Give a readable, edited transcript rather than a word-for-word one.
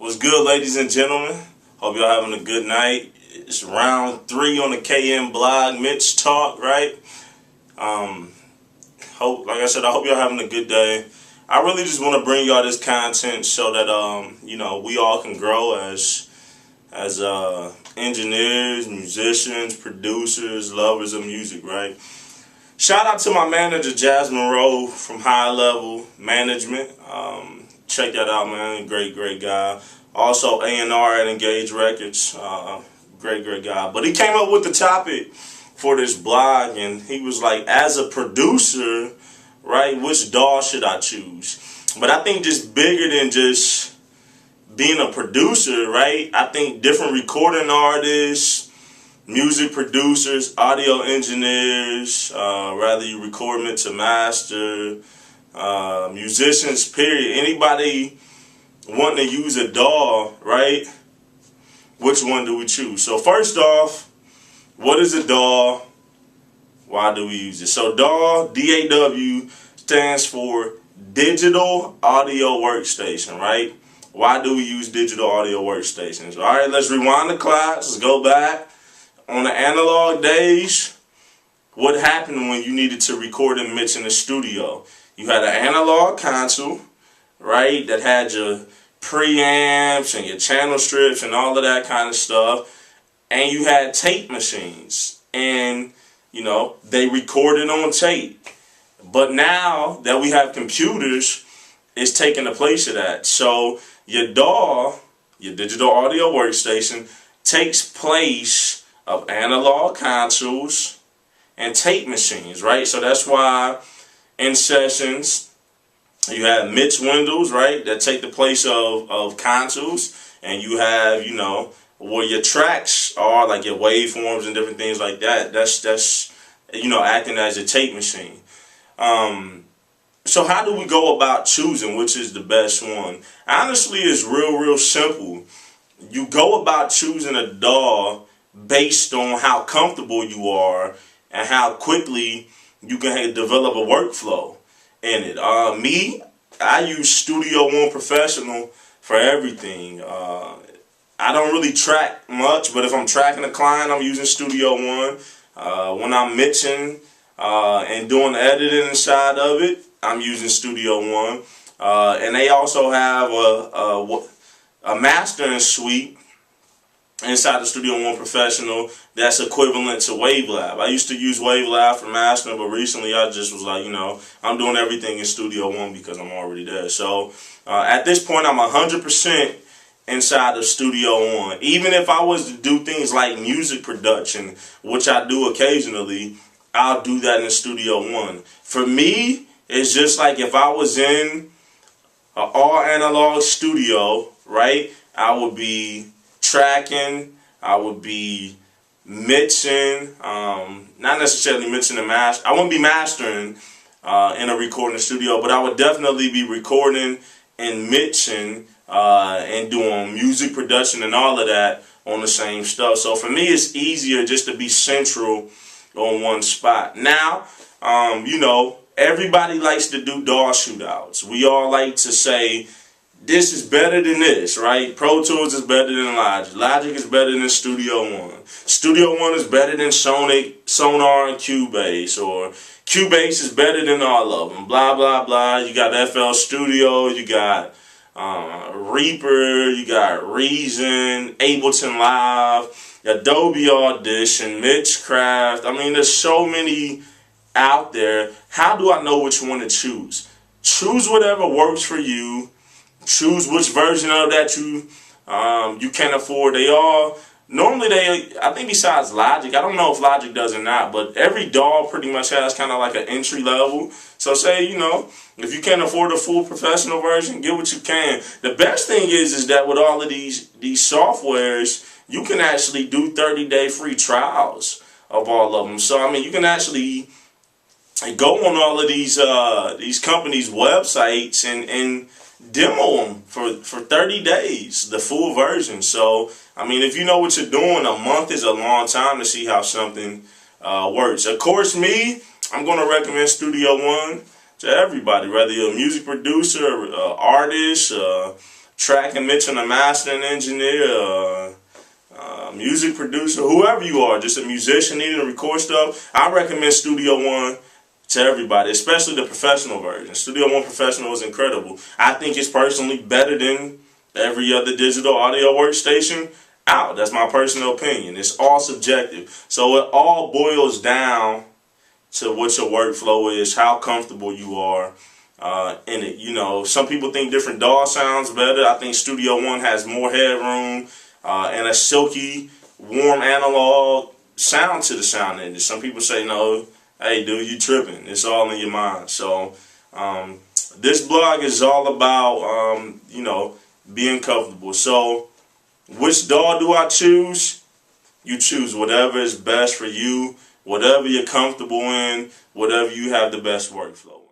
What's good, ladies and gentlemen? Hope y'all having a good night. It's round 3 on the KM blog, Mitch Talk, right? Like I said, I hope y'all having a good day. I really just want to bring y'all this content so that we all can grow as engineers, musicians, producers, lovers of music, right? Shout out to my manager, Jasmine Rowe from High Level Management. Check that out, man. Great guy. Also, A&R at Engage Records. Great guy. But he came up with the topic for this blog, and he was like, as a producer, right, which DAW should I choose? But I think just bigger than just being a producer, right? I think different recording artists, music producers, audio engineers, rather you record mix to master, musicians, period. Anybody wanting to use a DAW, right? Which one do we choose? So first off, what is a DAW? Why do we use it? So DAW, D-A-W, stands for Digital Audio Workstation, right? Why do we use digital audio workstations? All right, let's rewind the clock. Let's go back. On the analog days, what happened when you needed to record and mix in the studio? You had an analog console, right, that had your preamps and your channel strips and all of that kind of stuff. And you had tape machines. And, they recorded on tape. But now that we have computers, it's taking the place of that. So your DAW, your digital audio workstation, takes place of analog consoles and tape machines, right? So that's why in sessions you have mix windows, right, that take the place of consoles, and you have, where your tracks are, like your waveforms and different things like that. That's acting as a tape machine. So how do we go about choosing which is the best one? Honestly, it's real simple. You go about choosing a DAW based on how comfortable you are and how quickly you can develop a workflow in it. I use Studio One Professional for everything. I don't really track much, but if I'm tracking a client, I'm using Studio One. When I'm mixing and doing the editing inside of it, I'm using Studio One. And they also have a mastering suite inside the Studio One Professional that's equivalent to Wavelab. I used to use Wavelab for mastering, but recently I just was like, I'm doing everything in Studio One because I'm already there. So at this point, I'm 100% inside of Studio One. Even if I was to do things like music production, which I do occasionally, I'll do that in Studio One. For me, it's just like if I was in an all-analog studio, right, I would be tracking, I would be mixing, not necessarily mixing and master. I wouldn't be mastering in a recording studio, but I would definitely be recording and mixing and doing music production and all of that on the same stuff. So for me, it's easier just to be central on one spot. Now, everybody likes to do DAW shootouts. We all like to say, this is better than this, right? Pro Tools is better than Logic. Logic is better than Studio One. Studio One is better than Sonar and Cubase, or Cubase is better than all of them. Blah, blah, blah. You got FL Studio, you got Reaper, you got Reason, Ableton Live, Adobe Audition, Mixcraft. I mean, there's so many out there. How do I know which one to choose? Choose whatever works for you. Choose which version of that you can afford. I think besides Logic, I don't know if Logic does or not, but every DAW pretty much has kind of like an entry level. So say, if you can't afford a full professional version, get what you can. The best thing is that with all of these softwares, you can actually do 30-day free trials of all of them. So, you can actually go on all of these companies' websites and demo them for 30 days, the full version. So, if you know what you're doing, a month is a long time to see how something works. Of course, I'm going to recommend Studio One to everybody, whether you're a music producer, artist, track and mix and a mastering engineer, music producer, whoever you are, just a musician needing to record stuff, I recommend Studio One to everybody, especially the professional version. Studio One Professional is incredible. I think it's personally better than every other digital audio workstation out. That's my personal opinion. It's all subjective. So it all boils down to what your workflow is, how comfortable you are in it. You know, some people think different DAW sounds better. I think Studio One has more headroom and a silky, warm analog sound to the sound engine. Some people say, no, hey, dude, you tripping. It's all in your mind. So this blog is all about, you know, being comfortable. So which DAW do I choose? You choose whatever is best for you, whatever you're comfortable in, whatever you have the best workflow.